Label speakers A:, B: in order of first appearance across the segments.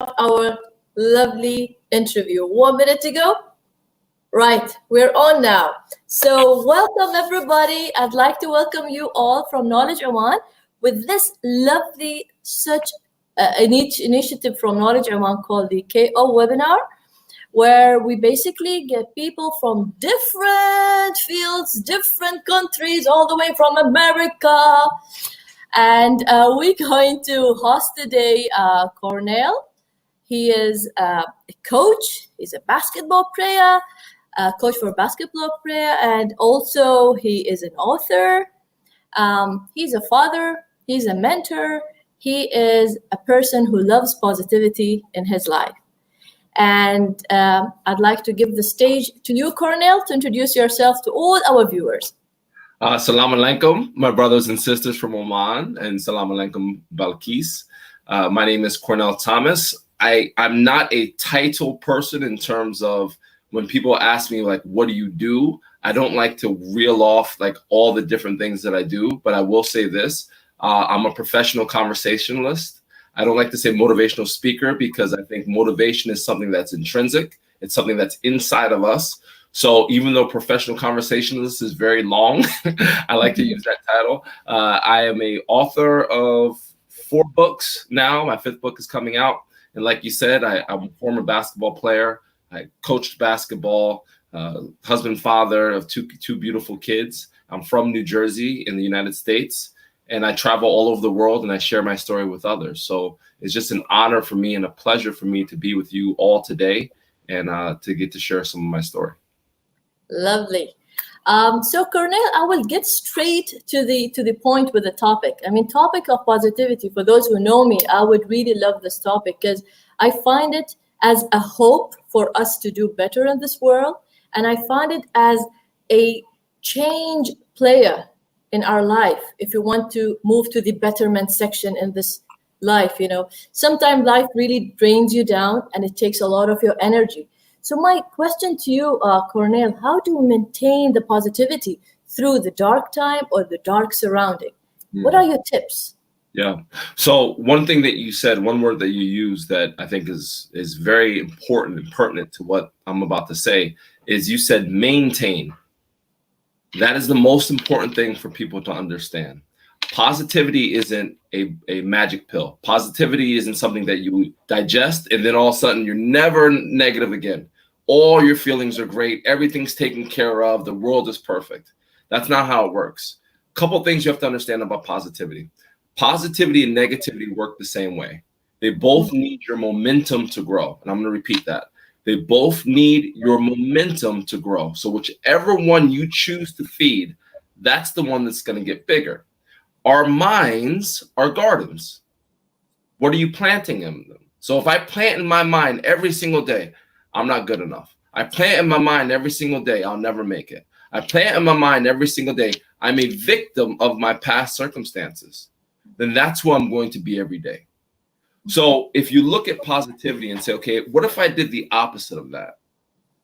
A: our lovely interview. 1 minute to go? Right, we're on now. So, welcome everybody. I'd like to welcome you all from Knowledge Oman with this lovely such initiative from Knowledge Oman called the KO webinar, where we basically get people from different fields, different countries, all the way from America. And we're going to host today Cornell. He is a coach, he's a basketball player, coach for basketball player, and also he is an author. He's a father, he's a mentor, he is a person who loves positivity in his life. And I'd like to give the stage to you, Cornell, to introduce yourself to all our viewers.
B: Salam alaikum, my brothers and sisters from Oman, and salam alaikum, Balqees. My name is Cornell Thomas. I'm not a title person in terms of when people ask me, like, what do you do? I don't like to reel off like all the different things that I do, but I will say this. I'm a professional conversationalist. I don't like to say motivational speaker because I think motivation is something that's intrinsic. It's something that's inside of us. So even though professional conversationalist is very long, I like to use that title. I am a author of 4 books now. My 5th book is coming out. And like you said, I'm a former basketball player. I coached basketball, husband, father of two beautiful kids. I'm from New Jersey in the United States. And I travel all over the world and I share my story with others. So it's just an honor for me and a pleasure for me to be with you all today and to get to share some of my story.
A: Lovely. So Cornell, I will get straight to the point with the topic. I mean, topic of positivity. For those who know me, I would really love this topic because I find it as a hope for us to do better in this world, and I find it as a change player in our life. If you want to move to the betterment section in this life, sometimes life really drains you down and it takes a lot of your energy. So my question to you, Cornell, how do we maintain the positivity through the dark time or the dark surrounding? What are your tips?
B: Yeah. So one thing that you said, one word that you used that I think is very important and pertinent to what I'm about to say is you said maintain. That is the most important thing for people to understand. Positivity isn't a magic pill. Positivity isn't something that you digest and then all of a sudden you're never negative again. All your feelings are great. Everything's taken care of. The world is perfect. That's not how it works. A couple things you have to understand about positivity. Positivity and negativity work the same way. They both need your momentum to grow. And I'm going to repeat that. They both need your momentum to grow. So whichever one you choose to feed, that's the one that's going to get bigger. Our minds are gardens. What are you planting in them? So if I plant in my mind every single day, I'm not good enough. I plant in my mind every single day, I'll never make it. I plant in my mind every single day, I'm a victim of my past circumstances. Then that's who I'm going to be every day. So if you look at positivity and say, okay, what if I did the opposite of that?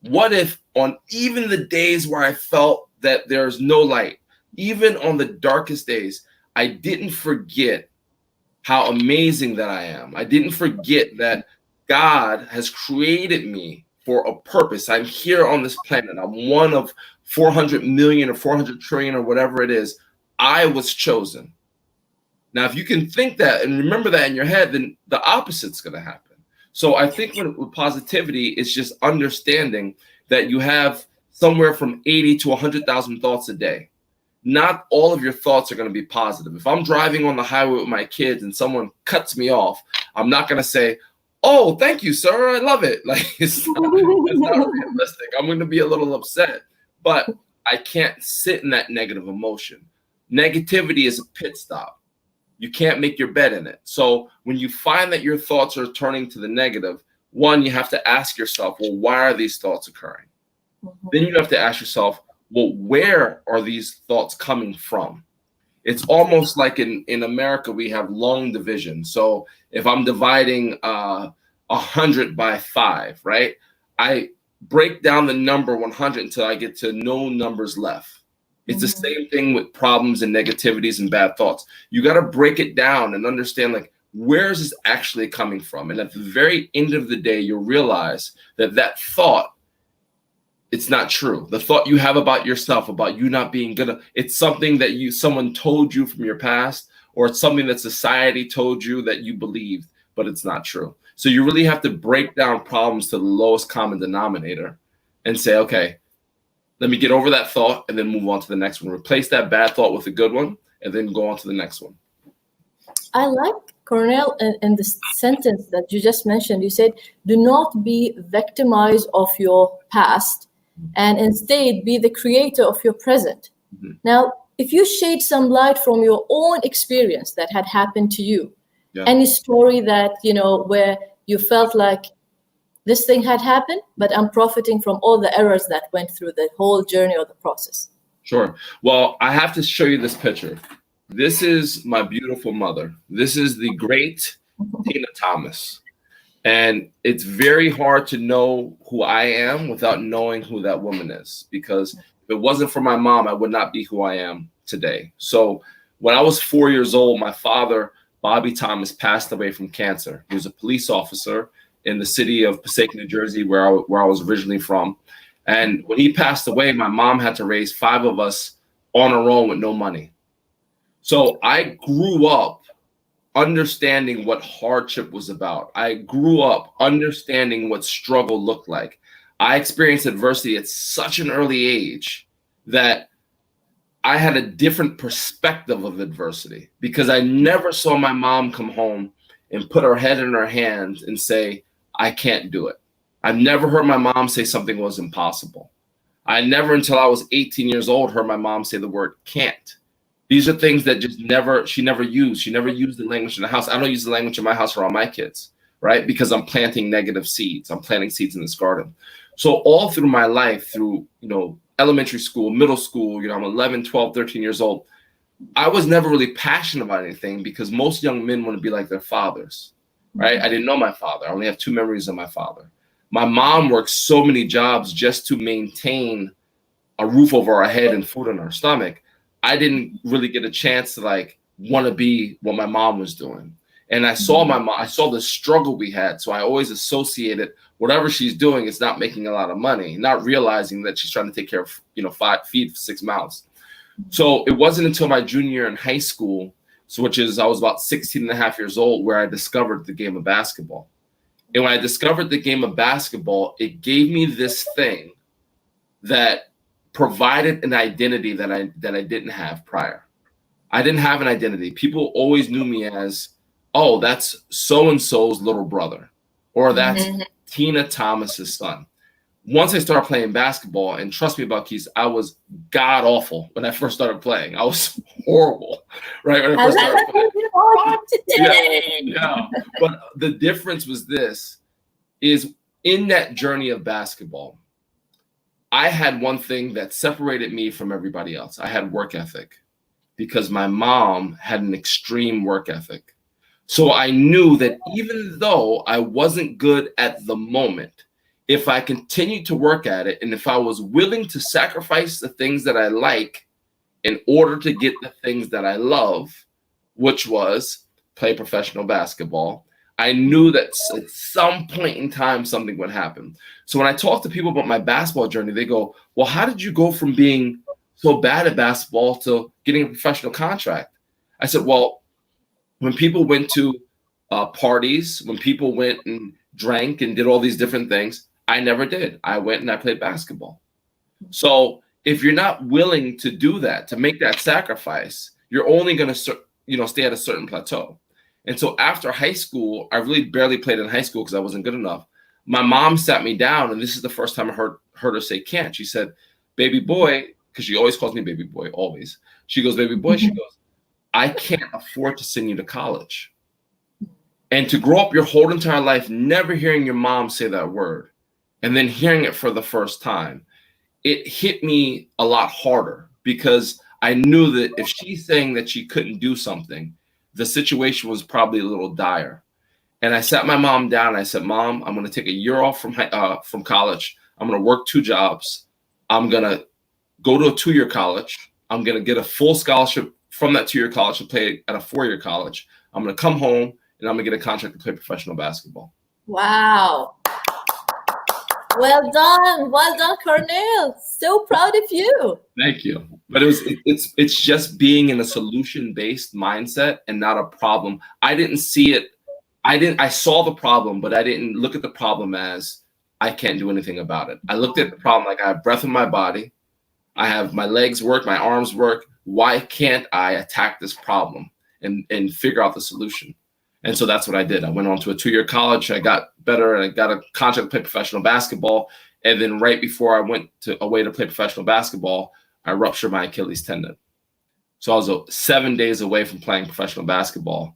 B: What if on even the days where I felt that there's no light, even on the darkest days, I didn't forget how amazing that I am. I didn't forget that God has created me for a purpose. I'm here on this planet. I'm one of 400 million or 400 trillion or whatever it is. I was chosen. Now, if you can think that and remember that in your head, then the opposite's going to happen. So I think with positivity, it's just understanding that you have somewhere from 80 to 100,000 thoughts a day. Not all of your thoughts are going to be positive. If I'm driving on the highway with my kids and someone cuts me off, I'm not going to say, oh, thank you, sir. I love it. Like it's not realistic. I'm going to be a little upset, but I can't sit in that negative emotion. Negativity is a pit stop. You can't make your bed in it. So when you find that your thoughts are turning to the negative, one, you have to ask yourself, well, why are these thoughts occurring? Then you have to ask yourself, well, where are these thoughts coming from? It's almost like in America, we have long division. So if I'm dividing 100 by 5, right? I break down the number 100 until I get to no numbers left. It's the same thing with problems and negativities and bad thoughts. You got to break it down and understand, like, where is this actually coming from? And at the very end of the day, you'll realize that that thought, it's not true. The thought you have about yourself, about you not being good, it's something that someone told you from your past, or it's something that society told you that you believed, but it's not true. So you really have to break down problems to the lowest common denominator and say, okay, let me get over that thought and then move on to the next one. Replace that bad thought with a good one and then go on to the next one.
A: I like, Cornell, in the sentence that you just mentioned. You said, do not be victimized of your past and instead be the creator of your present.
B: Mm-hmm.
A: Now, if you shed some light from your own experience that had happened to you, any story that, where you felt like this thing had happened, but I'm profiting from all the errors that went through the whole journey or the process.
B: Sure. Well, I have to show you this picture. This is my beautiful mother. This is the great Tina Thomas. And it's very hard to know who I am without knowing who that woman is, because if it wasn't for my mom, I would not be who I am today. So when I was 4 years old, my father, Bobby Thomas, passed away from cancer. He was a police officer in the city of Passaic, New Jersey, where I was originally from. And when he passed away, my mom had to raise 5 of us on her own with no money. So I grew up understanding what hardship was about. I grew up understanding what struggle looked like. I experienced adversity at such an early age that I had a different perspective of adversity, because I never saw my mom come home and put her head in her hands and say, I can't do it. I've never heard my mom say something was impossible. I never, until I was 18 years old, heard my mom say the word can't. These are things that she never used. She never used the language in the house. I don't use the language in my house for all my kids, right? Because I'm planting negative seeds. I'm planting seeds in this garden. So all through my life, through, elementary school, middle school, I'm 11, 12, 13 years old, I was never really passionate about anything, because most young men want to be like their fathers, right? I didn't know my father. I only have 2 memories of my father. My mom worked so many jobs just to maintain a roof over our head and food in our stomach. I didn't really get a chance to want to be what my mom was doing. And I saw my mom, I saw the struggle we had. So I always associated whatever she's doing is not making a lot of money, not realizing that she's trying to take care of, feed 6 mouths. So it wasn't until my junior year in high school, I was about 16 and a half years old, where I discovered the game of basketball. And when I discovered the game of basketball, it gave me this thing that provided an identity that I didn't have prior. I didn't have an identity. People always knew me as, oh, that's so-and-so's little brother, or that's Tina Thomas's son. Once I started playing basketball, and trust me, Balqees, I was god awful when I first started playing. I was horrible, right? When I first started playing. Yeah. But the difference was is in that journey of basketball, I had one thing that separated me from everybody else. I had work ethic, because my mom had an extreme work ethic. So I knew that even though I wasn't good at the moment, if I continued to work at it, and if I was willing to sacrifice the things that I like in order to get the things that I love, which was play professional basketball, I knew that at some point in time, something would happen. So when I talk to people about my basketball journey, they go, well, how did you go from being so bad at basketball to getting a professional contract? I said, well, when people went to parties, when people went and drank and did all these different things, I never did. I went and I played basketball. So if you're not willing to do that, to make that sacrifice, you're only going to, stay at a certain plateau. And so after high school, I really barely played in high school because I wasn't good enough. My mom sat me down, and this is the first time I heard her say can't. She said, baby boy, because she always calls me baby boy, always. She goes, baby boy, she goes, I can't afford to send you to college. And to grow up your whole entire life never hearing your mom say that word, and then hearing it for the first time, it hit me a lot harder, because I knew that if she's saying that she couldn't do something, the situation was probably a little dire. And I sat my mom down and I said, Mom, I'm going to take a year off from college. I'm going to work 2 jobs. I'm going to go to a 2-year college. I'm going to get a full scholarship from that 2-year college to play at a 4-year college. I'm going to come home and I'm gonna get a contract to play professional basketball.
A: Wow. Well done, Cornell. So proud of you.
B: Thank you. But it's just being in a solution-based mindset and not a problem. I didn't see it. I saw the problem, but I didn't look at the problem as I can't do anything about it. I looked at the problem like I have breath in my body. I have my legs work, my arms work. Why can't I attack this problem and figure out the solution? And so that's what I did. I went on to a 2-year college. I got better and I got a contract to play professional basketball. And then right before I went away to play professional basketball, I ruptured my Achilles tendon. So I was 7 days away from playing professional basketball.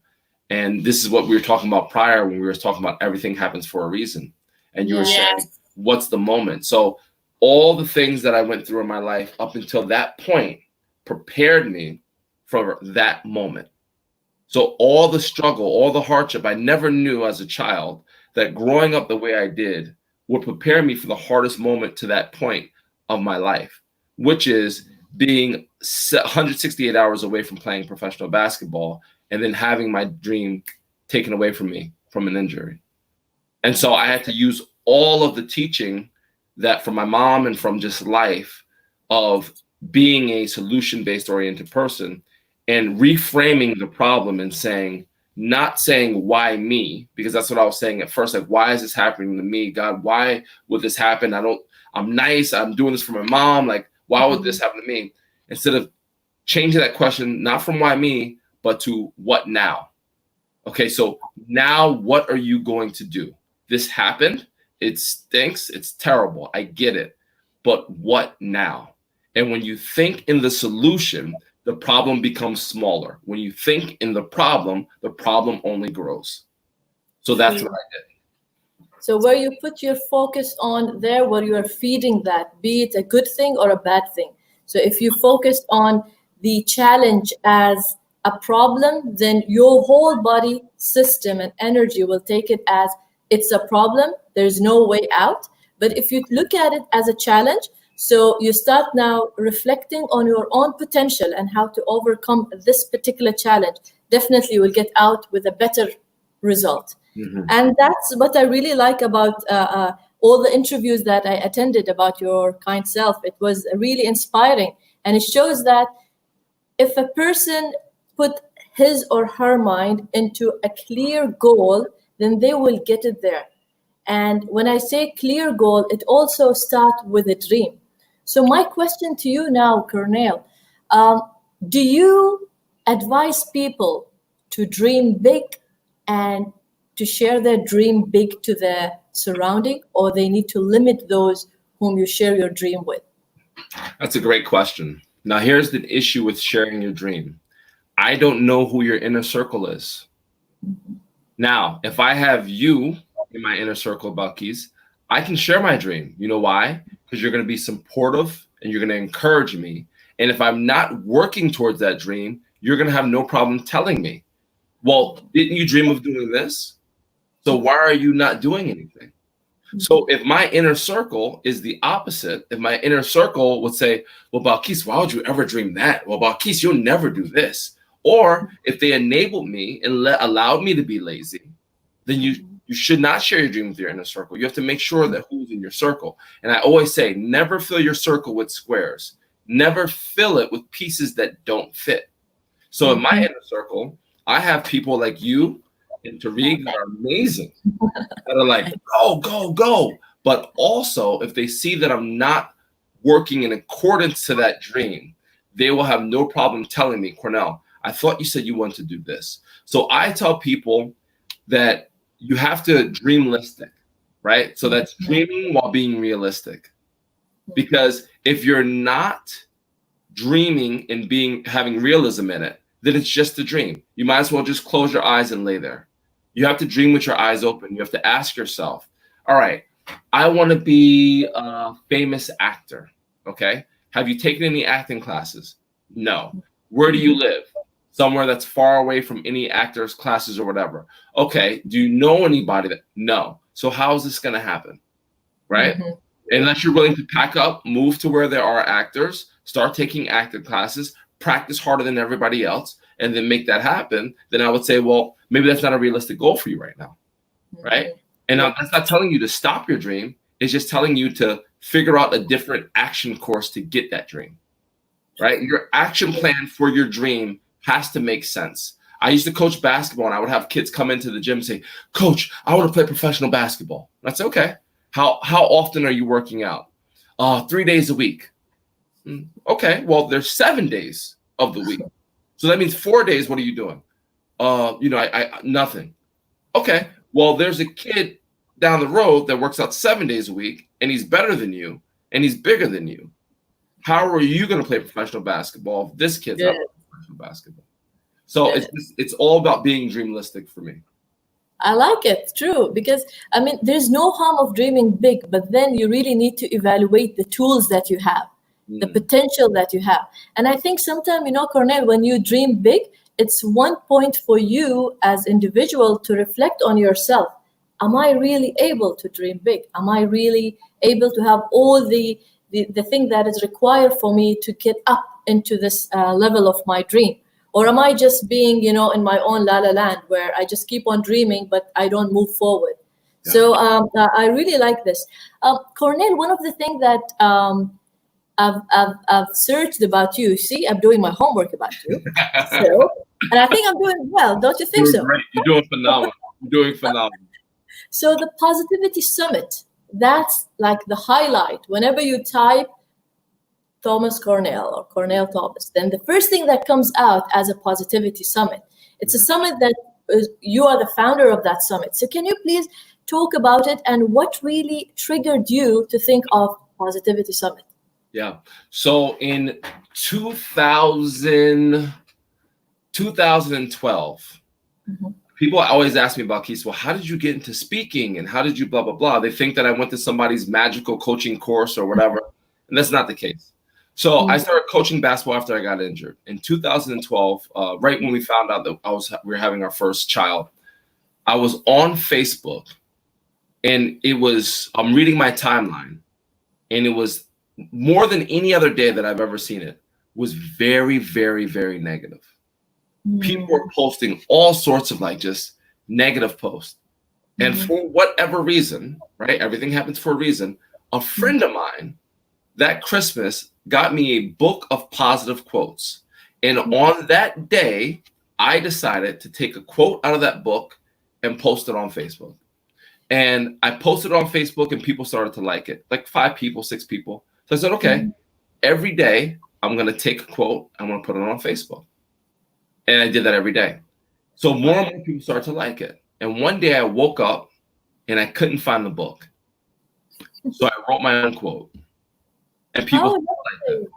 B: And this is what we were talking about prior when we were talking about everything happens for a reason. And you were saying, what's the moment? So all the things that I went through in my life up until that point prepared me for that moment. So all the struggle, all the hardship, I never knew as a child that growing up the way I did would prepare me for the hardest moment to that point of my life, which is being 168 hours away from playing professional basketball and then having my dream taken away from me from an injury. And so I had to use all of the teaching that from my mom and from just life of being a solution-based oriented person and reframing the problem and saying, not saying why me, because that's what I was saying at first, like, why is this happening to me? God, why would this happen? I'm nice. I'm doing this for my mom. Like, why would this happen to me? Instead of changing that question, not from why me, but to what now? Okay, so now what are you going to do? This happened. It stinks. It's terrible. I get it. But what now? And when you think in the solution, the problem becomes smaller. When you think in the problem only grows. So that's what I did.
A: So where you put your focus on there, where you are feeding that, be it a good thing or a bad thing. So if you focus on the challenge as a problem, then your whole body system and energy will take it as it's a problem. There's no way out. But if you look at it as a challenge, so you start now reflecting on your own potential and how to overcome this particular challenge, definitely you will get out with a better result. Mm-hmm. And that's what I really like about all the interviews that I attended about your kind self. It was really inspiring. And it shows that if a person put his or her mind into a clear goal, then they will get it there. And when I say clear goal, it also starts with a dream. So my question to you now, Cornell, do you advise people to dream big and to share their dream big to their surrounding, or they need to limit those whom you share your dream with?
B: That's a great question. Now, here's the issue with sharing your dream. I don't know who your inner circle is. Now, if I have you in my inner circle, Balqees, I can share my dream. You know why? Because you're going to be supportive and you're going to encourage me. And if I'm not working towards that dream, you're going to have no problem telling me, well, didn't you dream of doing this? So why are you not doing anything? So if my inner circle is the opposite, if my inner circle would say, well, Balqees, why would you ever dream that? Well, Balqees, you'll never do this. Or if they enabled me and allowed me to be lazy, then you should not share your dream with your inner circle. You have to make sure that who's in your circle. And I always say, never fill your circle with squares. Never fill it with pieces that don't fit. So in my inner circle, I have people like you and Tariq that are amazing, that are like, go, go, go. But also, if they see that I'm not working in accordance to that dream, they will have no problem telling me, Cornell, I thought you said you wanted to do this. So I tell people that you have to dreamlistic, right? So that's dreaming while being realistic. Because if you're not dreaming and having realism in it, then it's just a dream. You might as well just close your eyes and lay there. You have to dream with your eyes open. You have to ask yourself, all right, I want to be a famous actor, okay? Have you taken any acting classes? No. Where do you live? Somewhere that's far away from any actors' classes or whatever. Okay, do you know anybody that? No. So how is this going to happen, right? Unless you're willing to pack up, move to where there are actors, start taking acting classes, practice harder than everybody else, and then make that happen, then I would say, well, maybe that's not a realistic goal for you right now, right? And that's not telling you to stop your dream. It's just telling you to figure out a different action course to get that dream, right? Your action plan for your dream has to make sense. I used to coach basketball, and I would have kids come into the gym and say, "Coach, I want to play professional basketball." And I'd say, "Okay, how often are you working out?" 3 days a week. Okay, well, there's 7 days of the week. So that means 4 days, what are you doing? I nothing. Okay, well, there's a kid down the road that works out 7 days a week, and he's better than you, and he's bigger than you. How are you going to play professional basketball if this kid's not playing professional basketball? So it's all about being dreamlistic for me.
A: I like it, true, because I mean, there's no harm of dreaming big, but then you really need to evaluate the tools that you have, the potential that you have. And I think sometimes, Cornell, when you dream big, it's one point for you as individual to reflect on yourself. Am I really able to dream big? Am I really able to have all the thing that is required for me to get up into this level of my dream? Or am I just being, in my own la la land where I just keep on dreaming, but I don't move forward? Yeah. So I really like this. Cornell, one of the things that I've searched about you, see, I'm doing my homework about you. And I think I'm doing well. Don't you think so?
B: Great. You're doing phenomenal. You're doing phenomenal.
A: So the Positivity Summit, that's like the highlight. Whenever you type Thomas Cornell or Cornell Thomas, then the first thing that comes out as a Positivity Summit. It's a summit that you are the founder of that summit. So can you please talk about it and what really triggered you to think of Positivity Summit?
B: Yeah. So in 2012, people always ask me about Balqees, well, how did you get into speaking and how did you blah, blah, blah? They think that I went to somebody's magical coaching course or whatever. And that's not the case. So I started coaching basketball after I got injured in 2012, right when we found out that we were having our first child. I was on Facebook, and I'm reading my timeline, and it was more than any other day that I've ever seen it was very, very, very negative. People were posting all sorts of just negative posts, and for whatever reason, right? Everything happens for a reason. A friend of mine that Christmas got me a book of positive quotes. And on that day, I decided to take a quote out of that book and post it on Facebook. And I posted it on Facebook and people started to like it, like 5 people, 6 people. So I said, okay, every day I'm going to take a quote. I'm going to put it on Facebook. And I did that every day. So more and more people started to like it. And one day I woke up and I couldn't find the book. So I wrote my own quote. And people like that.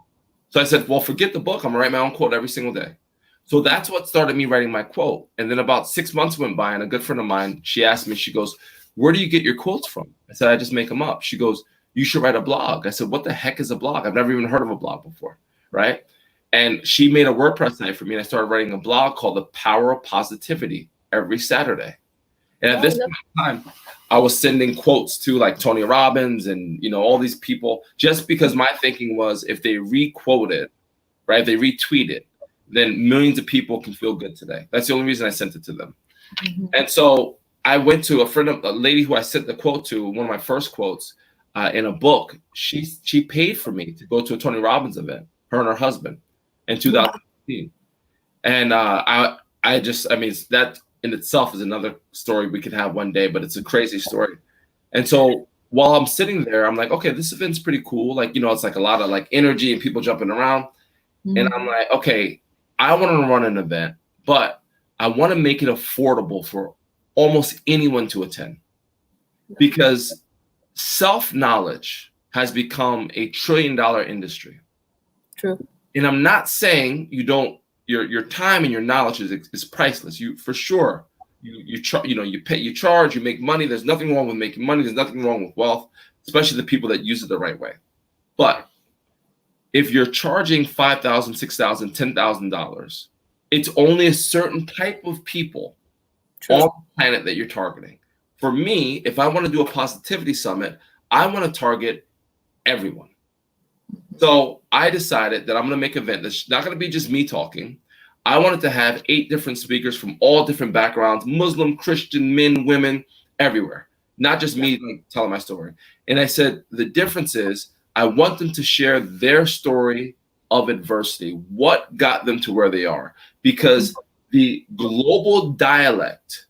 B: So I said, well, forget the book. I'm going to write my own quote every single day. So that's what started me writing my quote. And then about 6 months went by, and a good friend of mine, she asked me, she goes, where do you get your quotes from? I said, I just make them up. She goes, you should write a blog. I said, what the heck is a blog? I've never even heard of a blog before, right? And she made a WordPress site for me, and I started writing a blog called The Power of Positivity every Saturday. And at this point in time, I was sending quotes to Tony Robbins and, all these people, just because my thinking was if they re-quote it, right, if they retweet it, then millions of people can feel good today. That's the only reason I sent it to them. And so I went to a lady who I sent the quote to, one of my first quotes in a book. She paid for me to go to a Tony Robbins event, her and her husband, in 2015. And that in itself is another story we could have one day, but it's a crazy story. And so while I'm sitting there, I'm like, okay, this event's pretty cool. It's a lot of energy and people jumping around. And I'm like, okay, I want to run an event, but I want to make it affordable for almost anyone to attend, because self-knowledge has become a $1 trillion industry.
A: True.
B: And I'm not saying you don't, your time and your knowledge is priceless. You for sure you charge, you make money. There's nothing wrong with making money. There's nothing wrong with wealth, especially the people that use it the right way. But if you're charging $5,000, $6,000, $10,000, it's only a certain type of people on the planet that you're targeting. For me, if I want to do a positivity summit, I want to target everyone. So I decided that I'm going to make an event that's not going to be just me talking. I wanted to have 8 different speakers from all different backgrounds, Muslim, Christian, men, women, everywhere, not just me like, telling my story. And I said, the difference is I want them to share their story of adversity, what got them to where they are, because the global dialect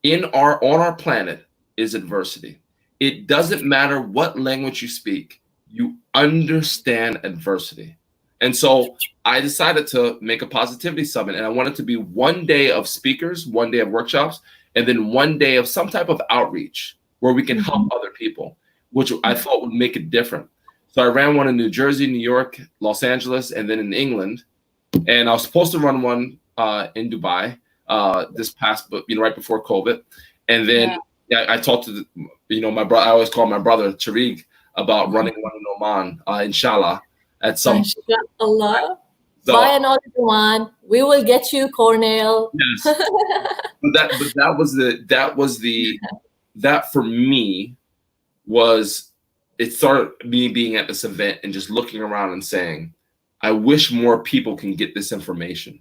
B: on our planet is adversity. It doesn't matter what language you speak, you understand adversity. And so I decided to make a positivity summit, and I want it to be 1 day of speakers, 1 day of workshops, and then 1 day of some type of outreach where we can help other people, which I thought would make it different. So I ran one in New Jersey, New York, Los Angeles, and then in England. And I was supposed to run one in Dubai this past, but right before COVID. And then I talked to my brother. I always call my brother Tariq about running one in Oman, inshallah, at some.
A: Inshallah.
B: So,
A: buy another one. We will get you Cornell.
B: Yes. That for me was, it started me being at this event and just looking around and saying, I wish more people can get this information.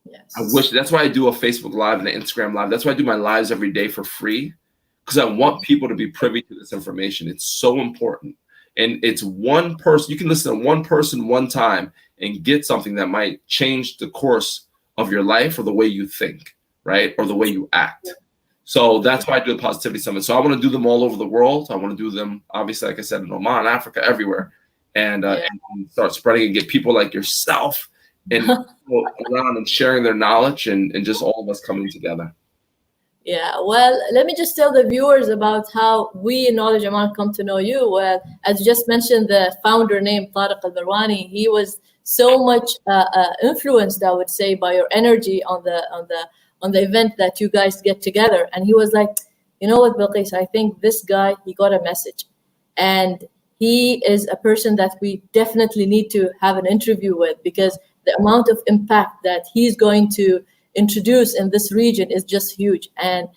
A: Yes.
B: I wish. That's why I do a Facebook Live and an Instagram Live. That's why I do my lives every day for free, because I want people to be privy to this information. It's so important. And it's one person. You can listen to one person one time and get something that might change the course of your life or the way you think, right? Or the way you act. So that's why I do the Positivity Summit. So I want to do them all over the world. I want to do them, obviously, like I said, in Oman, Africa, everywhere, and start spreading and get people like yourself and go around and sharing their knowledge and just all of us coming together.
A: Yeah, well, let me just tell the viewers about how we in Knowledge Oman come to know you. Well, as you just mentioned, the founder named Tariq Al-Barwani, he was so much influenced, I would say, by your energy on the event that you guys get together. And he was like, you know what, Balqees, I think this guy, he got a message. And he is a person that we definitely need to have an interview with, because the amount of impact that he's going to introduce in this region is just huge. And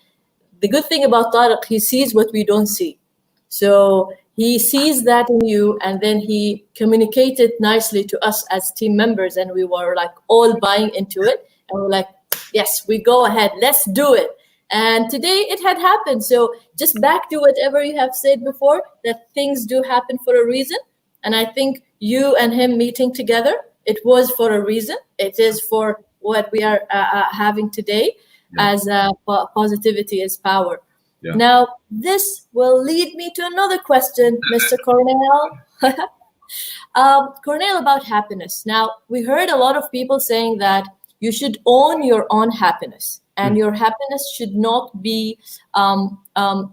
A: the good thing about Tariq, he sees what we don't see. So he sees that in you, and then he communicated nicely to us as team members, and we were like all buying into it. And we're like, yes, we go ahead, let's do it. And today it had happened. So just back to whatever you have said before, that things do happen for a reason. And I think you and him meeting together, it was for a reason. It is for what we are having today, as positivity is power. Yeah. Now, this will lead me to another question, Mr. Cornell. Cornell, about happiness. Now, we heard a lot of people saying that you should own your own happiness, and your happiness should not be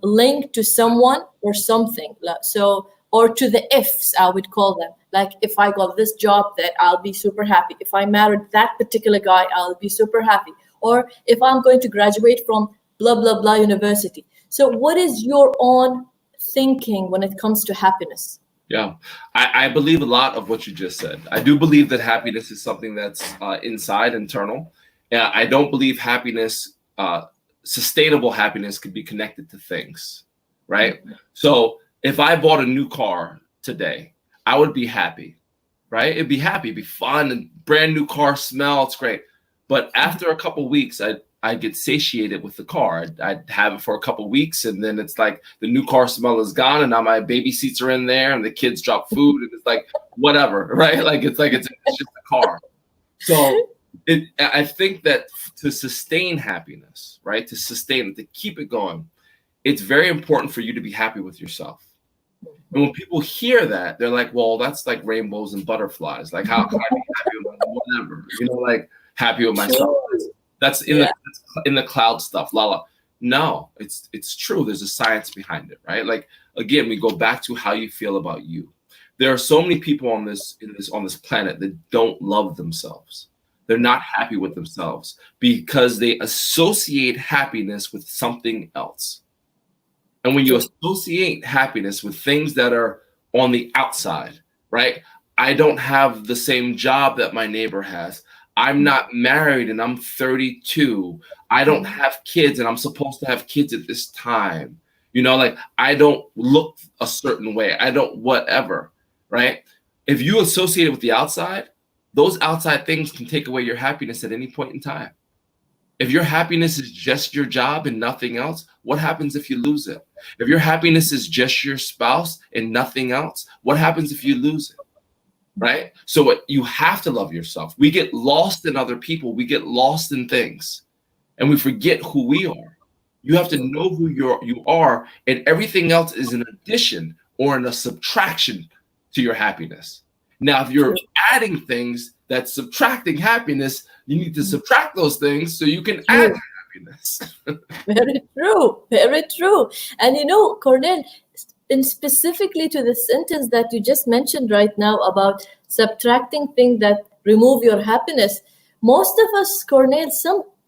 A: linked to someone or something. So, or to the ifs, I would call them. Like, if I got this job, that I'll be super happy. If I married that particular guy, I'll be super happy. Or if I'm going to graduate from blah, blah, blah university. So what is your own thinking when it comes to happiness?
B: Yeah, I believe a lot of what you just said. I do believe that happiness is something that's inside, internal. I don't believe happiness, sustainable happiness, could be connected to things, right? So if I bought a new car today, I would be happy, right? It'd be happy, it'd be fun, and brand new car, smell, it's great. But after a couple weeks, I'd get satiated with the car. I'd have it for a couple weeks, and then it's like the new car smell is gone, and now my baby seats are in there, and the kids drop food, and it's like whatever, right? It's just a car. So I think that to sustain happiness, right? To sustain it, to keep it going, it's very important for you to be happy with yourself. And when people hear that, they're like, well, that's like rainbows and butterflies. Like, how can I be happy with whatever? Like happy with myself. That's in the cloud stuff. Lala. No, it's true. There's a science behind it, right? Like, again, we go back to how you feel about you. There are so many people on this planet that don't love themselves. They're not happy with themselves because they associate happiness with something else. And when you associate happiness with things that are on the outside, right? I don't have the same job that my neighbor has. I'm not married and I'm 32. I don't have kids and I'm supposed to have kids at this time. Like, I don't look a certain way. I don't whatever, right? If you associate it with the outside, those outside things can take away your happiness at any point in time. If your happiness is just your job and nothing else, what happens if you lose it? If your happiness is just your spouse and nothing else, what happens if you lose it? Right? So you have to love yourself. We get lost in other people. We get lost in things and we forget who we are. You have to know who you are, and everything else is an addition or a subtraction to your happiness. Now, if you're adding things that's subtracting happiness, you need to subtract those things so you can add happiness.
A: Very true. Very true. And Cornell, and specifically to the sentence that you just mentioned right now about subtracting things that remove your happiness, most of us, Cornell,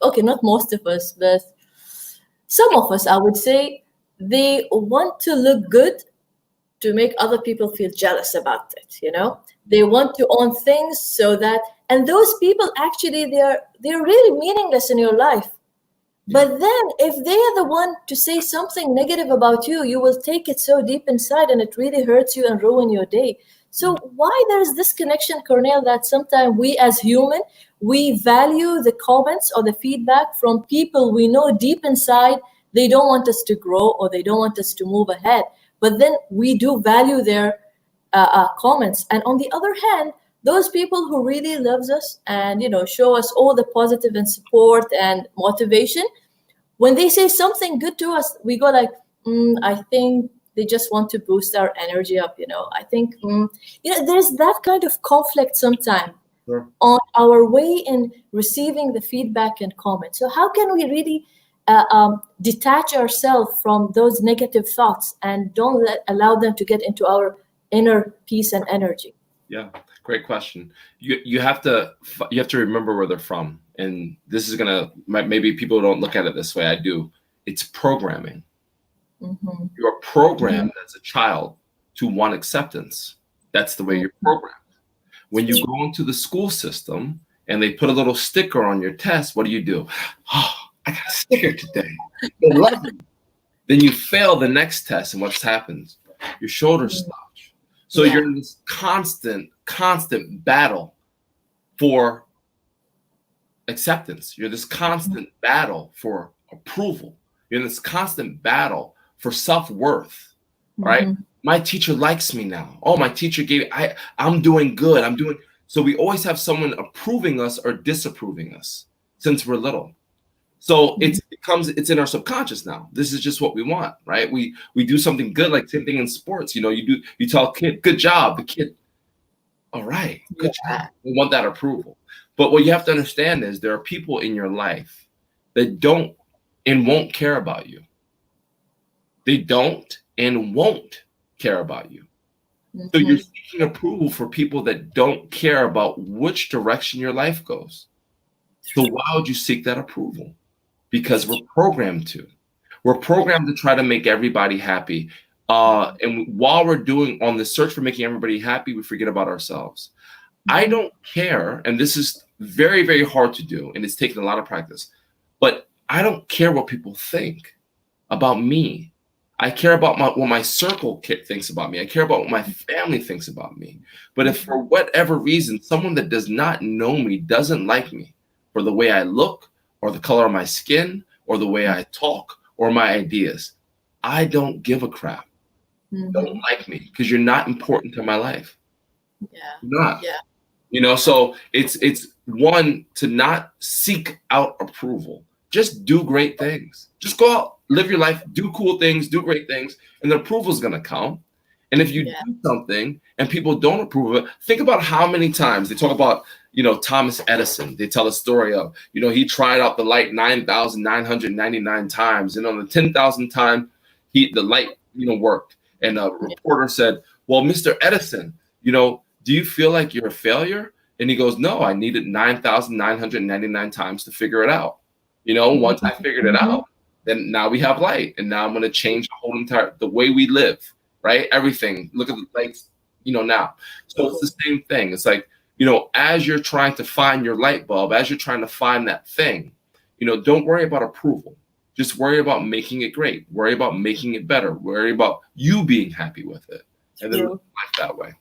A: not most of us, but some of us, I would say, they want to look good to make other people feel jealous about it. They want to own things so that, and those people actually, they're really meaningless in your life. But then if they are the one to say something negative about you, you will take it so deep inside and it really hurts you and ruin your day. So why there's this connection, Cornell, that sometimes we as human, we value the comments or the feedback from people we know deep inside they don't want us to grow or they don't want us to move ahead. But then we do value their comments. And on the other hand, those people who really loves us and show us all the positive and support and motivation, when they say something good to us, we go like, I think they just want to boost our energy up. I think there's that kind of conflict sometimes on our way in receiving the feedback and comments. So how can we really detach ourselves from those negative thoughts and don't allow them to get into our inner peace and energy?
B: Yeah, great question. You have to remember where they're from, and this is maybe people don't look at it this way. I do. It's programming. Mm-hmm. You're programmed as a child to want acceptance. That's the way you're programmed. When you go into the school system and they put a little sticker on your test, what do? Oh, I got a sticker today. They love me. Then you fail the next test, and what's happened? Your shoulders slouch. So you're in this constant battle for acceptance. You're this constant battle for approval. You're in this constant battle for self-worth, right? My teacher likes me now. Oh, my teacher I'm doing good. So we always have someone approving us or disapproving us since we're little. So it's in our subconscious now. This is just what we want, right? We do something good, like same thing in sports. You tell a kid, good job. The kid, all right, good job. We want that approval. But what you have to understand is there are people in your life that don't and won't care about you. They don't and won't care about you. So you're seeking approval for people that don't care about which direction your life goes. So why would you seek that approval? Because we're programmed to. We're programmed to try to make everybody happy. And while we're doing on the search for making everybody happy, we forget about ourselves. I don't care, and this is very, very hard to do, and it's taken a lot of practice, but I don't care what people think about me. I care about what my circle thinks about me. I care about what my family thinks about me. But if for whatever reason, someone that does not know me doesn't like me for the way I look or the color of my skin or the way I talk or my ideas, I don't give a crap. Don't like me because you're not important to my life.
A: Yeah.
B: You're not. Yeah. So it's one, to not seek out approval. Just do great things. Just go out, live your life, do cool things, do great things, and the approval is going to come. And if you do something and people don't approve of it, think about how many times they talk about, Thomas Edison. They tell a story of, he tried out the light 9,999 times. And on the 10,000th time, the light, worked. And a reporter said, well, Mr. Edison, do you feel like you're a failure? And he goes, no, I needed 9,999 times to figure it out. Once I figured it out, then now we have light. And now I'm going to change the way we live, right? Everything. Look at the lights, now. So it's the same thing. It's like, as you're trying to find your light bulb, as you're trying to find that thing, don't worry about approval. Just worry about making it great. Worry about making it better. Worry about you being happy with it. And then live life that way.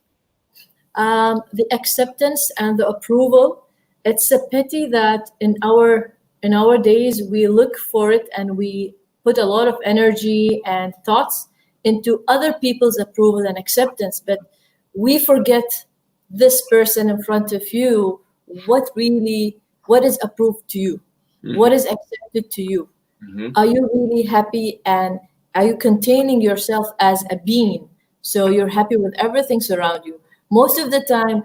A: the acceptance and the approval. It's a pity that in our days we look for it and we put a lot of energy and thoughts into other people's approval and acceptance, but we forget this person in front of you, what is approved to you, what is accepted to you. Are you really happy, and are you containing yourself as a being, so you're happy with everything surround you? Most of the time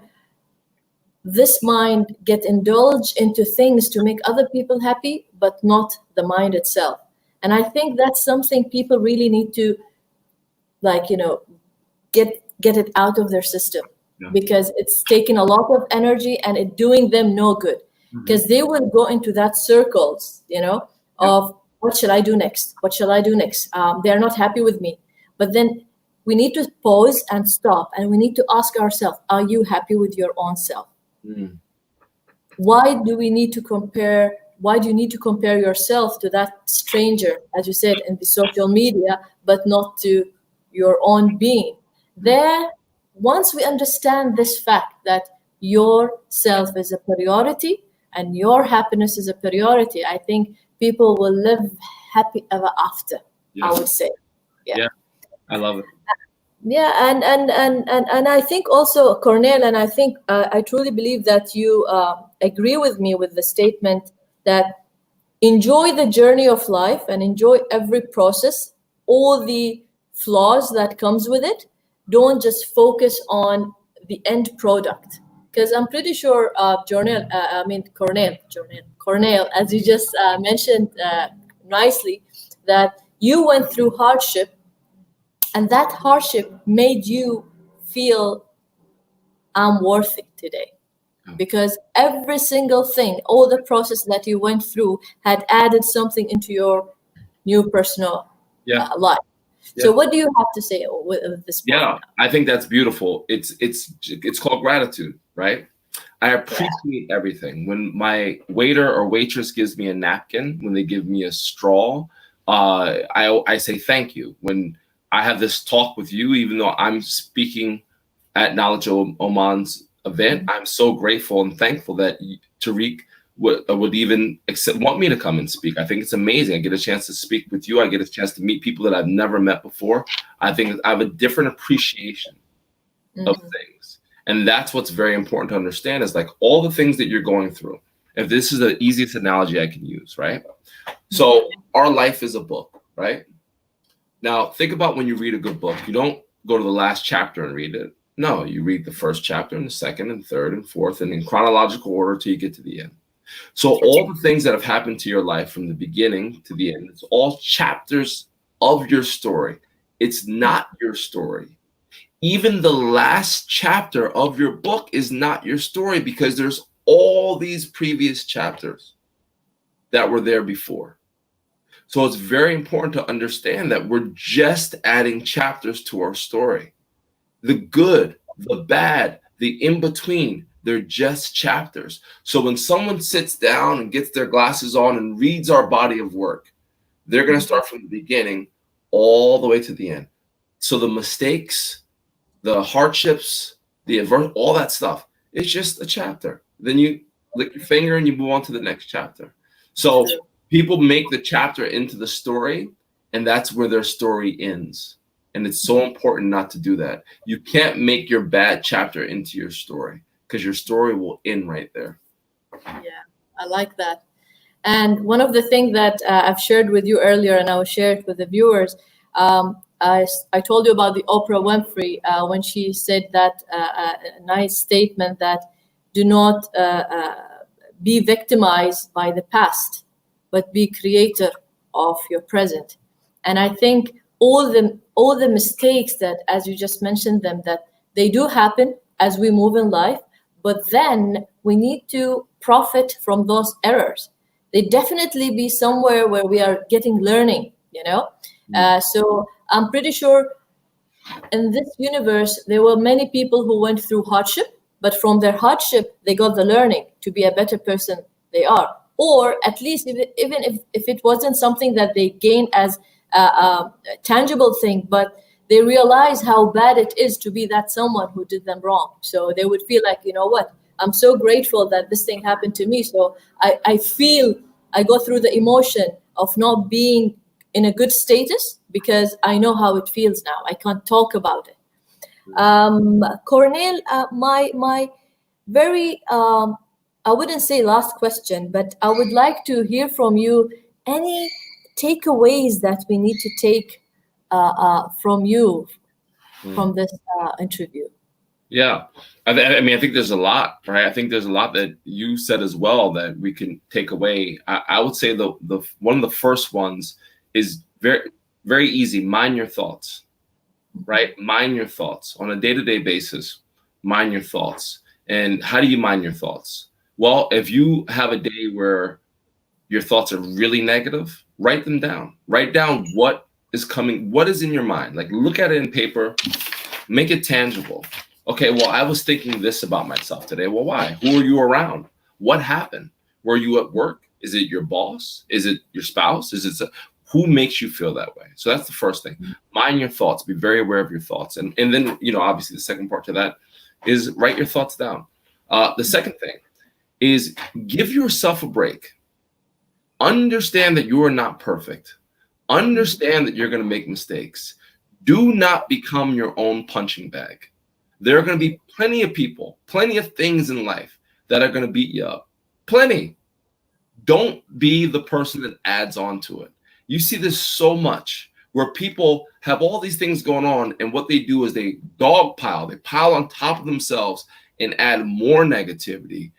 A: this mind get indulged into things to make other people happy, but not the mind itself. And I think that's something people really need to, like, get it out of their system, because it's taking a lot of energy and it doing them no good, because they will go into that circles, of what shall I do next? What shall I do next? They're not happy with me. But then we need to pause and stop, and we need to ask ourselves, are you happy with your own self? Why do you need to compare yourself to that stranger, as you said, in the social media, but not to your own being? There, once we understand this fact that your self is a priority and your happiness is a priority, I think people will live happy ever after. I would say.
B: Yeah, I love it.
A: Yeah, and I think also, Cornell, and I think I truly believe that you agree with me with the statement that enjoy the journey of life and enjoy every process, all the flaws that comes with it. Don't just focus on the end product, because I'm pretty sure Cornell, as you just mentioned nicely, that you went through hardship, and that hardship made you feel I'm worthy today, because every single thing, all the process that you went through had added something into your new personal life. So what do you have to say with this point?
B: Yeah, I think that's beautiful. It's called gratitude, right? I appreciate everything. When my waiter or waitress gives me a napkin, when they give me a straw, I say thank you. When I have this talk with you, even though I'm speaking at Knowledge Oman's event, I'm so grateful and thankful that Tariq would even want me to come and speak. I think it's amazing. I get a chance to speak with you. I get a chance to meet people that I've never met before. I think I have a different appreciation of things. And that's what's very important to understand, is like all the things that you're going through. If this is the easiest analogy I can use, right? So our life is a book, right? Now, think about when you read a good book. You don't go to the last chapter and read it. No, you read the first chapter and the second and third and fourth, and in chronological order till you get to the end. So all the things that have happened to your life from the beginning to the end, it's all chapters of your story. It's not your story. Even the last chapter of your book is not your story, because there's all these previous chapters that were there before. So it's very important to understand that we're just adding chapters to our story. The good, the bad, the in-between, they're just chapters. So when someone sits down and gets their glasses on and reads our body of work, they're going to start from the beginning all the way to the end. So the mistakes, the hardships, the adversity, all that stuff, it's just a chapter. Then you lick your finger and you move on to the next chapter. So people make the chapter into the story, and that's where their story ends. And it's so important not to do that. You can't make your bad chapter into your story, because your story will end right there.
A: Yeah, I like that. And one of the things that I've shared with you earlier, and I will share it with the viewers, I told you about the Oprah Winfrey when she said that a nice statement that do not be victimized by the past, but be creator of your present. And I think all the mistakes that, as you just mentioned them, that they do happen as we move in life, but then we need to profit from those errors. They definitely be somewhere where we are getting learning, so I'm pretty sure in this universe, there were many people who went through hardship, but from their hardship, they got the learning to be a better person they are. Or at least even if it wasn't something that they gained as a tangible thing, but they realize how bad it is to be that someone who did them wrong. So they would feel like, you know what, I'm so grateful that this thing happened to me. So I feel, I go through the emotion of not being in a good status because I know how it feels now. I can't talk about it. Cornell, my very, I wouldn't say last question, but I would like to hear from you any takeaways that we need to take from you from this interview.
B: Yeah. I mean, I think there's a lot, right? I think there's a lot that you said as well that we can take away. I would say the one of the first ones is very, very easy. Mind your thoughts, right? Mind your thoughts on a day-to-day basis. Mind your thoughts. And how do you mind your thoughts? Well, if you have a day where your thoughts are really negative, write them down. Write down what is coming, what is in your mind. Like, look at it in paper, make it tangible. Okay, well, I was thinking this about myself today. Well, why? Who are you around? What happened? Were you at work? Is it your boss? Is it your spouse? Who makes you feel that way? So that's the first thing. Mind your thoughts. Be very aware of your thoughts. And then, obviously the second part to that is write your thoughts down. The second thing is give yourself a break. Understand that you are not perfect. Understand that you're going to make mistakes. Do not become your own punching bag. There are going to be plenty of people, plenty of things in life that are going to beat you up. Plenty. Don't be the person that adds on to it. You see this so much where people have all these things going on, and what they do is they dogpile, they pile on top of themselves and add more negativity.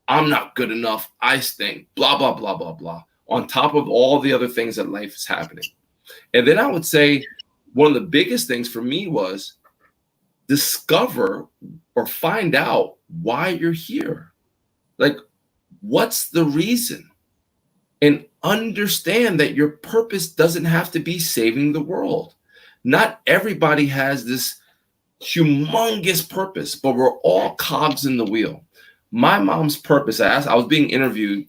B: I'm not good enough. I stink, blah, blah, blah, blah, blah, on top of all the other things that life is happening. And then I would say one of the biggest things for me was discover or find out why you're here. Like, what's the reason? And understand that your purpose doesn't have to be saving the world. Not everybody has this humongous purpose, but we're all cogs in the wheel. My mom's purpose, I was being interviewed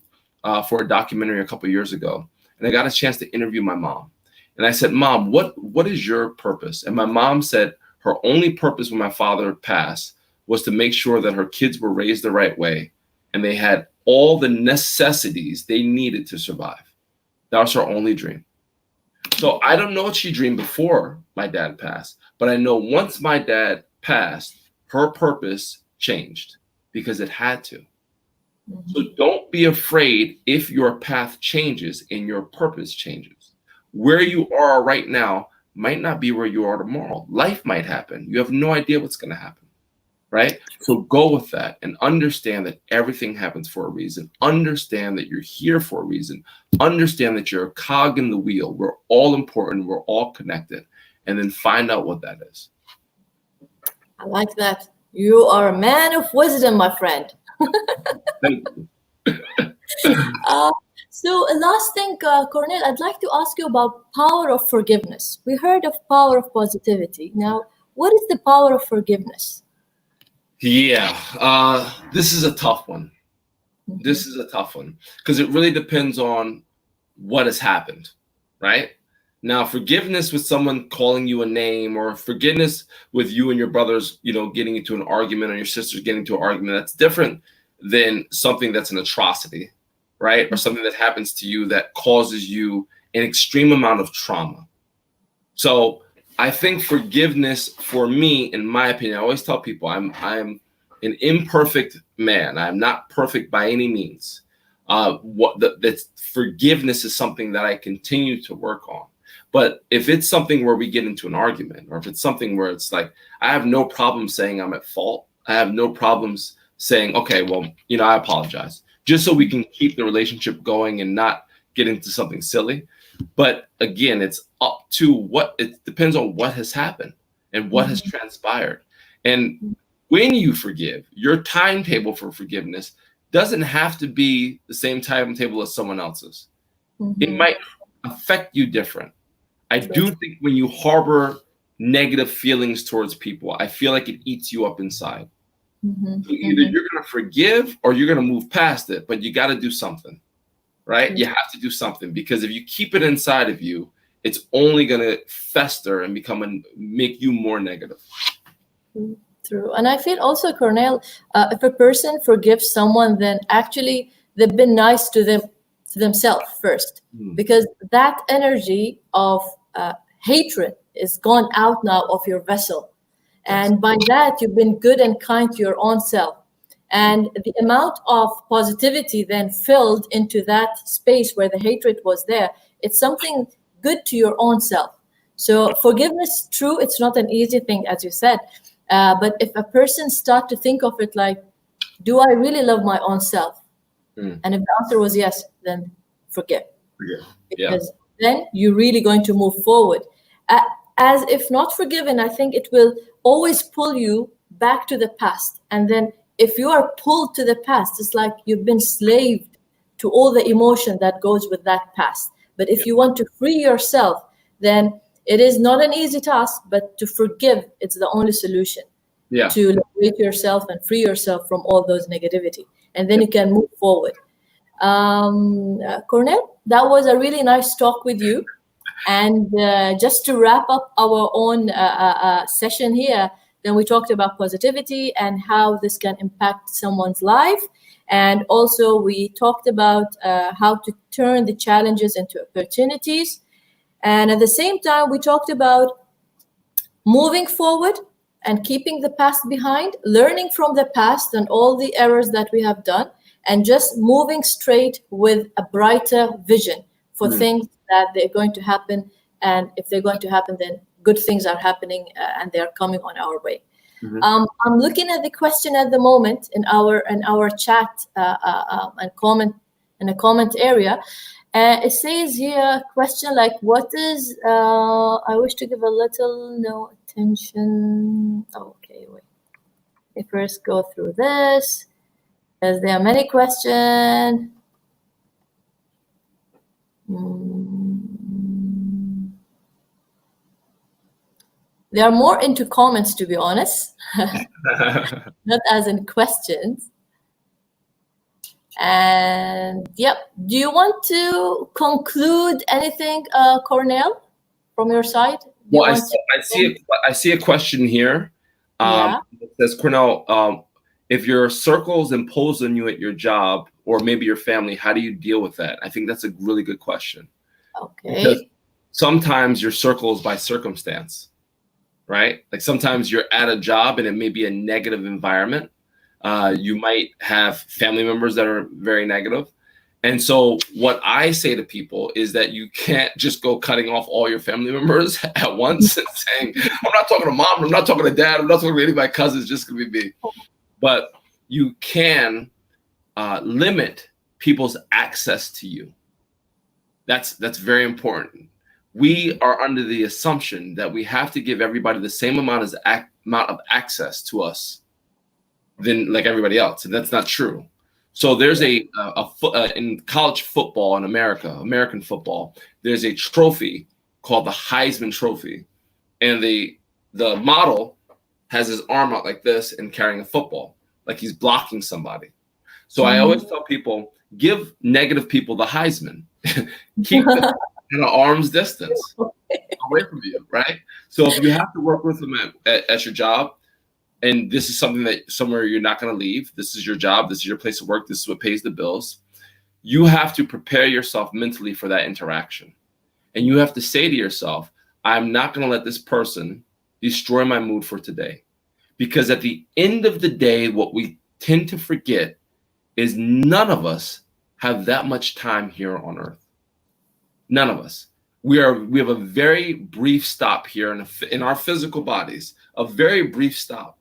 B: for a documentary a couple of years ago, and I got a chance to interview my mom. And I said, Mom, what is your purpose? And my mom said her only purpose when my father passed was to make sure that her kids were raised the right way and they had all the necessities they needed to survive. That was her only dream. So I don't know what she dreamed before my dad passed, but I know once my dad passed, her purpose changed because it had to. Mm-hmm. So don't be afraid if your path changes and your purpose changes. Where you are right now might not be where you are tomorrow. Life might happen. You have no idea what's going to happen, right? So go with that and understand that everything happens for a reason. Understand that you're here for a reason. Understand that you're a cog in the wheel. We're all important. We're all connected. And then find out what that is.
A: I like that. You are a man of wisdom, my friend.
B: Thank you.
A: So last thing, Cornell, I'd like to ask you about power of forgiveness. We heard of power of positivity. Now, what is the power of forgiveness?
B: Yeah, this is a tough one. Mm-hmm. This is a tough one because it really depends on what has happened, right? Now, forgiveness with someone calling you a name, or forgiveness with you and your brothers, getting into an argument, or your sisters getting into an argument, that's different than something that's an atrocity, right? Or something that happens to you that causes you an extreme amount of trauma. So I think forgiveness for me, in my opinion, I always tell people I'm an imperfect man. I'm not perfect by any means. That forgiveness is something that I continue to work on. But if it's something where we get into an argument, or if it's something where it's like, I have no problem saying I'm at fault. I have no problems saying, okay, well, I apologize, just so we can keep the relationship going and not get into something silly. But again, it's up to it depends on what has happened and what has transpired. And when you forgive, your timetable for forgiveness doesn't have to be the same timetable as someone else's. Mm-hmm. It might affect you different. I do think when you harbor negative feelings towards people, I feel like it eats you up inside. Mm-hmm. So either you're going to forgive or you're going to move past it, but you got to do something, right? You have to do something, because if you keep it inside of you, it's only going to fester and make you more negative.
A: True. And I feel also, Cornell, if a person forgives someone, then actually they've been nice to themselves first, because that energy of hatred is gone out now of your vessel. And by that, you've been good and kind to your own self. And the amount of positivity then filled into that space where the hatred was there, it's something good to your own self. So forgiveness, true, it's not an easy thing, as you said. But if a person start to think of it like, do I really love my own self? And if the answer was yes, then forgive. Because then you're really going to move forward. As if not forgiven, I think it will always pull you back to the past. And then if you are pulled to the past, it's like you've been slaved to all the emotion that goes with that past. But if you want to free yourself, then it is not an easy task, but to forgive, it's the only solution. To liberate yourself and free yourself from all those negativity. And then you can move forward. Cornell, that was a really nice talk with you. And just to wrap up our own session here, then we talked about positivity and how this can impact someone's life. And also we talked about how to turn the challenges into opportunities. And at the same time, we talked about moving forward and keeping the past behind, learning from the past and all the errors that we have done, and just moving straight with a brighter vision for things that they're going to happen. And if they're going to happen, then good things are happening and they're coming on our way. I'm looking at the question at the moment in our chat and comment in a comment area. It says here, question like, what is, I wish to give a little no attention. Okay, wait. Let me first go through this, as there are many questions. They are more into comments, to be honest, not as in questions. And yep, do you want to conclude anything, Cornell, from your side?
B: Well, I see a question here. It says, Cornell, if your circles impose on you at your job or maybe your family, how do you deal with that? I think that's a really good question.
A: Okay.
B: Because sometimes your circle is by circumstance, right? Like sometimes you're at a job and it may be a negative environment. You might have family members that are very negative. And so what I say to people is that you can't just go cutting off all your family members at once and saying, I'm not talking to mom, I'm not talking to dad, I'm not talking to any of my cousins, just gonna be me. But you can limit people's access to you. That's very important. We are under the assumption that we have to give everybody the same amount of access to us than like everybody else, and that's not true. So there's in college football in American football, there's a trophy called the Heisman Trophy, and the model has his arm out like this and carrying a football, like he's blocking somebody. So I always tell people, give negative people the Heisman, keep them at an arm's distance away from you, right? So if you have to work with them at your job, and this is something that somewhere you're not going to leave, this is your job, this is your place of work, this is what pays the bills, you have to prepare yourself mentally for that interaction. And you have to say to yourself, I'm not going to let this person destroy my mood for today. Because at the end of the day, what we tend to forget is none of us have that much time here on earth. None of us. We have a very brief stop here in our physical bodies, a very brief stop.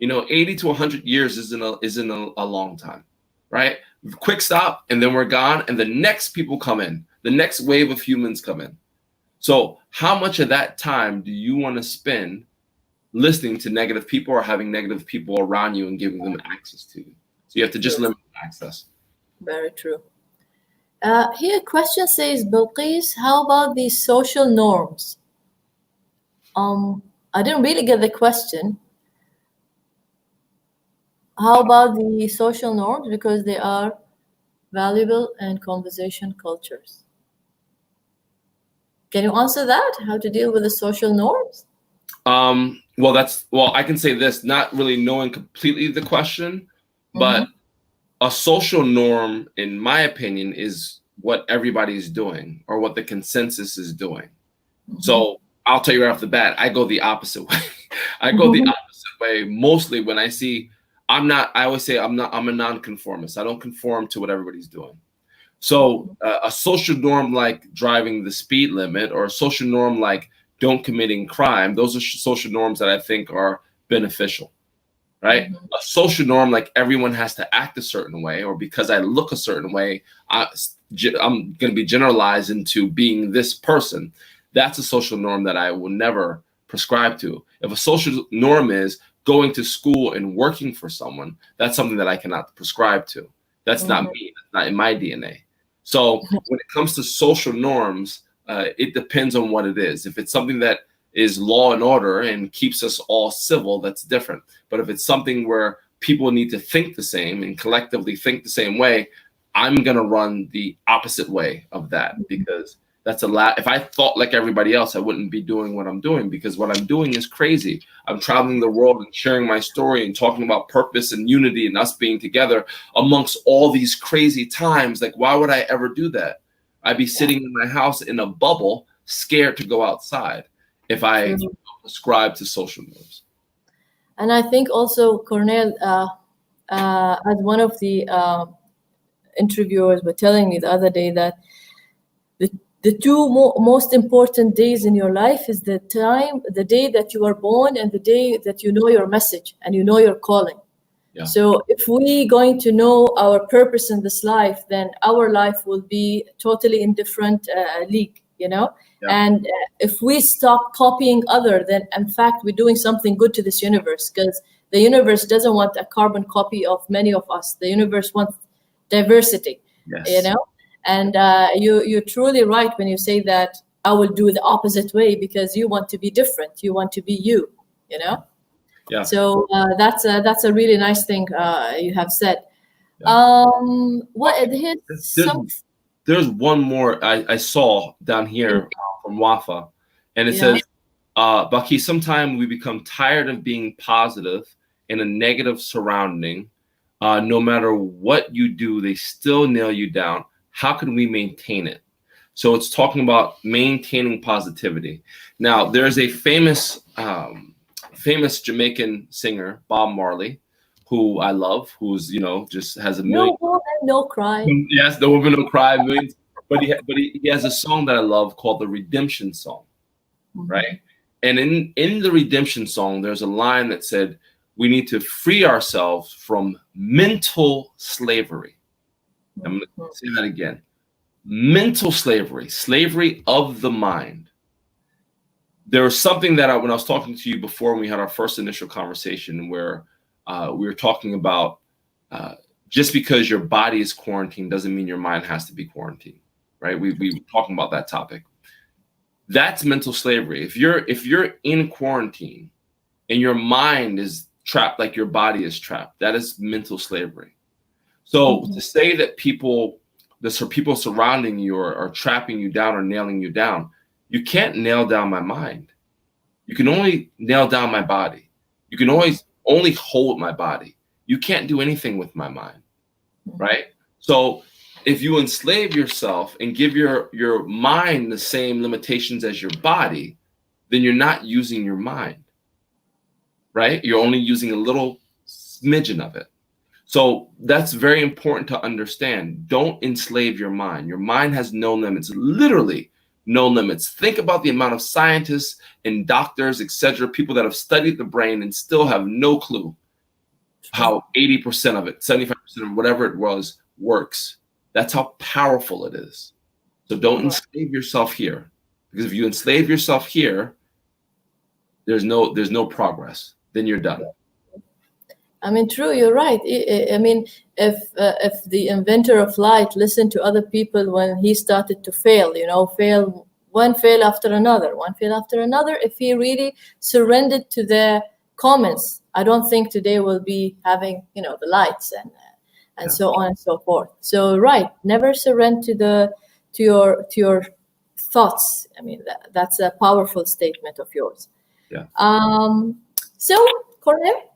B: 80 to 100 years isn't a long time, right? Quick stop, and then we're gone, and the next people come in. The next wave of humans come in. So how much of that time do you want to spend listening to negative people or having negative people around you and giving them access to you? So you have to just limit access.
A: Very true. Here a question says, Balqees, how about the social norms? I didn't really get the question. How about the social norms? Because they are valuable in conversation cultures. Can you answer that? How to deal with the social norms?
B: Well, I can say this, not really knowing completely the question, but a social norm, in my opinion, is what everybody's doing or what the consensus is doing. So I'll tell you right off the bat, I go the opposite way. I go the opposite way mostly when I see I always say I'm a nonconformist. I don't conform to what everybody's doing. So a social norm like driving the speed limit, or a social norm like don't committing crime, those are social norms that I think are beneficial, right? A social norm like everyone has to act a certain way, or because I look a certain way, I'm going to be generalized into being this person. That's a social norm that I will never prescribe to. If a social norm is going to school and working for someone, that's something that I cannot prescribe to. That's not me. That's not in my DNA. So when it comes to social norms, it depends on what it is. If it's something that is law and order and keeps us all civil, that's different. But if it's something where people need to think the same and collectively think the same way, I'm going to run the opposite way of that, because that's if I thought like everybody else, I wouldn't be doing what I'm doing, because what I'm doing is crazy. I'm traveling the world and sharing my story and talking about purpose and unity and us being together amongst all these crazy times. Like, why would I ever do that? I'd be sitting in my house in a bubble, scared to go outside if I ascribe to social norms.
A: And I think also Cornell, as one of the interviewers were telling me the other day, that the two most important days in your life is the day that you are born and the day that you know your message and you know your calling. Yeah. So if we going to know our purpose in this life, then our life will be totally in different league, you know. Yeah. And if we stop copying other, then in fact we're doing something good to this universe, because the universe doesn't want a carbon copy of many of us. The universe wants diversity. Yes. You know. And you're truly right when you say that I will do the opposite way, because you want to be different. You want to be you, you know? Yeah. So that's a really nice thing you have said. Yeah.
B: There's one more I saw down here from Wafa, and it says, Balqees, sometimes we become tired of being positive in a negative surrounding. No matter what you do, they still nail you down. How can we maintain it? So it's talking about maintaining positivity. Now, there's a famous Jamaican singer, Bob Marley, who I love, who's, just has a million.
A: No woman, no cry.
B: Yes, no woman, no cry. Millions, but he has a song that I love called the Redemption Song, right? And in the Redemption Song, there's a line that said, we need to free ourselves from mental slavery. I'm going to say that again. Mental slavery of the mind. There was something that when I was talking to you before, when we had our first initial conversation, where we were talking about just because your body is quarantined doesn't mean your mind has to be quarantined, right? We were talking about that topic. That's mental slavery. If you're in quarantine and your mind is trapped like your body is trapped, that is mental slavery. So to say that people surrounding you are trapping you down or nailing you down, you can't nail down my mind. You can only nail down my body. You can only hold my body. You can't do anything with my mind, right? So if you enslave yourself and give your mind the same limitations as your body, then you're not using your mind, right? You're only using a little smidgen of it. So that's very important to understand. Don't enslave your mind. Your mind has no limits, literally no limits. Think about the amount of scientists and doctors, etc., people that have studied the brain and still have no clue how 80% of it, 75% of whatever it was, works. That's how powerful it is. So don't enslave yourself here, because if you enslave yourself here, there's no progress. Then you're done.
A: I mean, true, you're right. I mean, if the inventor of light listened to other people when he started to fail one fail after another, if he really surrendered to their comments, I don't think today we'll be having, the lights and so on and so forth. So, right, never surrender to your thoughts. I mean, that's a powerful statement of yours.
B: Yeah.
A: So, Cornell,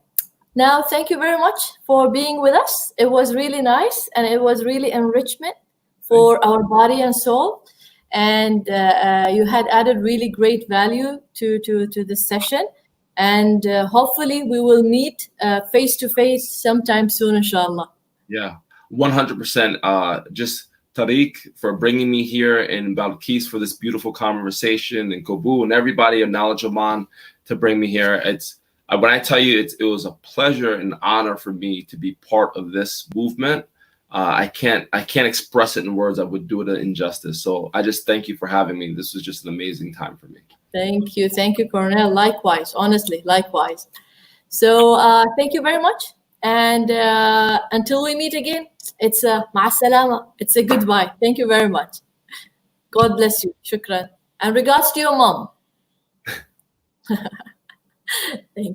A: now thank you very much for being with us. It was really nice, and it was really enrichment for our body and soul. And you had added really great value to this session. And hopefully we will meet face to face sometime soon, inshallah.
B: Yeah, 100%. Just Tariq for bringing me here, and Balqees for this beautiful conversation, and Kobu and everybody of Knowledge Oman to bring me here. It's when I tell you it was a pleasure and honor for me to be part of this movement. I can't express it in words. I would do it an injustice. So I just thank you for having me. This was just an amazing time for me.
A: Thank you, Cornell. Likewise, honestly, likewise. So thank you very much. And until we meet again, it's a ma'a salama. It's a goodbye. Thank you very much. God bless you. Shukran. And regards to your mom. Thank you.